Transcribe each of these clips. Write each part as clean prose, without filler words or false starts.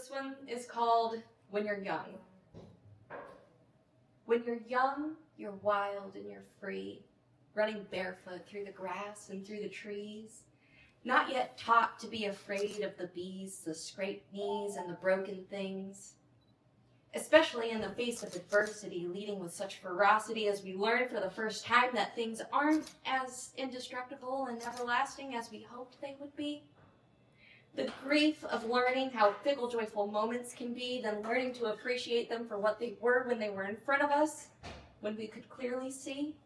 This one is called When You're Young. When you're young, you're wild and you're free, running barefoot through the grass and through the trees, not yet taught to be afraid of the bees, the scraped knees, and the broken things. Especially in the face of adversity, leading with such ferocity as we learn for the first time that things aren't as indestructible and everlasting as we hoped they would be. The grief of learning how fickle, joyful moments can be, then learning to appreciate them for what they were when they were in front of us, when we could clearly see.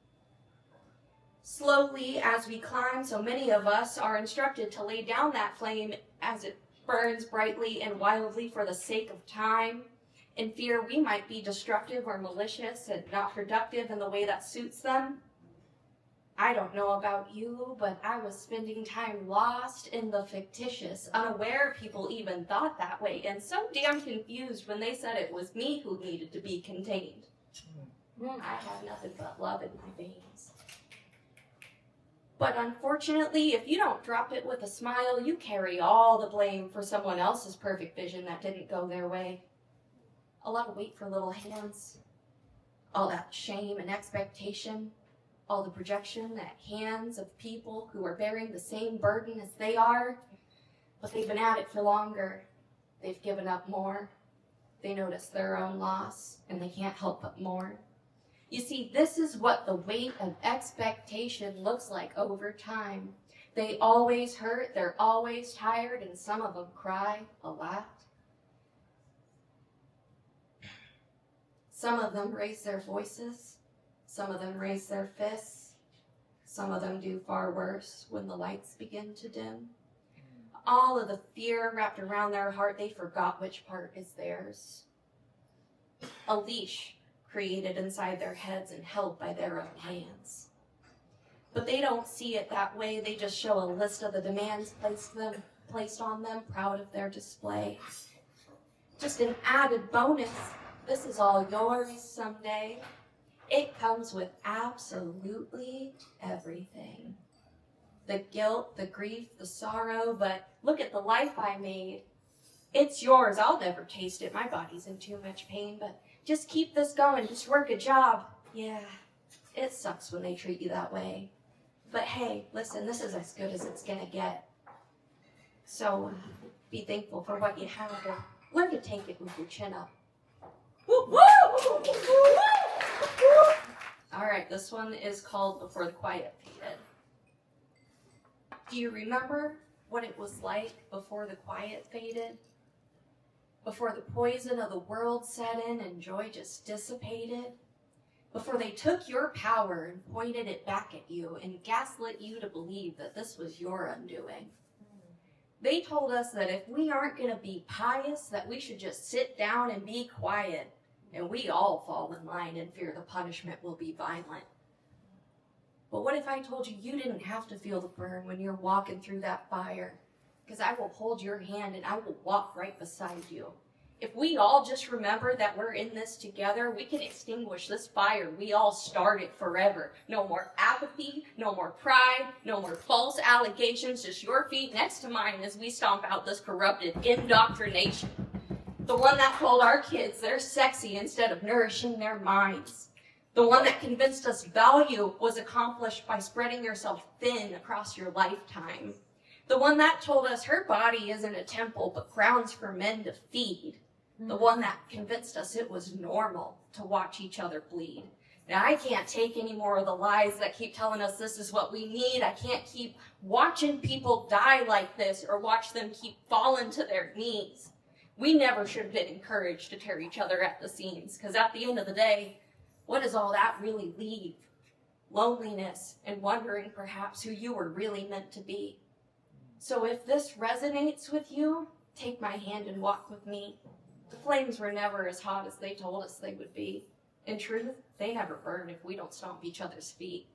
Slowly, as we climb, so many of us are instructed to lay down that flame as it burns brightly and wildly for the sake of time, in fear we might be destructive or malicious and not productive in the way that suits them. I don't know about you, but I was spending time lost in the fictitious, unaware people even thought that way, and so damn confused when they said it was me who needed to be contained. I had nothing but love in my veins. But unfortunately, if you don't drop it with a smile, you carry all the blame for someone else's perfect vision that didn't go their way. A lot of weight for little hands, all that shame and expectation, all the projection at hands of people who are bearing the same burden as they are, but they've been at it for longer. They've given up more. They notice their own loss, and they can't help but mourn. You see, this is what the weight of expectation looks like over time. They always hurt, they're always tired, and some of them cry a lot. Some of them raise their voices. Some of them raise their fists. Some of them do far worse when the lights begin to dim. All of the fear wrapped around their heart, they forgot which part is theirs. A leash created inside their heads and held by their own hands. But they don't see it that way. They just show a list of the demands placed on them, proud of their display. Just an added bonus. This is all yours someday. It comes with absolutely everything. The guilt, the grief, the sorrow, but look at the life I made. It's yours. I'll never taste it. My body's in too much pain, but just keep this going. Just work a job. Yeah, it sucks when they treat you that way. But hey, listen, this is as good as it's gonna get. So be thankful for what you have and learn to take it with your chin up. Woo, woo! All right, this one is called Before the Quiet Faded. Do you remember what it was like before the quiet faded? Before the poison of the world set in and joy just dissipated? Before they took your power and pointed it back at you and gaslit you to believe that this was your undoing? They told us that if we aren't going to be pious, that we should just sit down and be quiet. And we all fall in line and fear the punishment will be violent. But what if I told you you didn't have to feel the burn when you're walking through that fire? Because I will hold your hand and I will walk right beside you. If we all just remember that we're in this together, we can extinguish this fire we all started forever. No more apathy, no more pride, no more false allegations, just your feet next to mine as we stomp out this corrupted indoctrination. The one that told our kids they're sexy instead of nourishing their minds. The one that convinced us value was accomplished by spreading yourself thin across your lifetime. The one that told us her body isn't a temple but grounds for men to feed. The one that convinced us it was normal to watch each other bleed. Now, I can't take any more of the lies that keep telling us this is what we need. I can't keep watching people die like this or watch them keep falling to their knees. We never should have been encouraged to tear each other at the seams, because at the end of the day, what does all that really leave? Loneliness and wondering perhaps who you were really meant to be. So if this resonates with you, take my hand and walk with me. The flames were never as hot as they told us they would be. In truth, they never burn if we don't stomp each other's feet.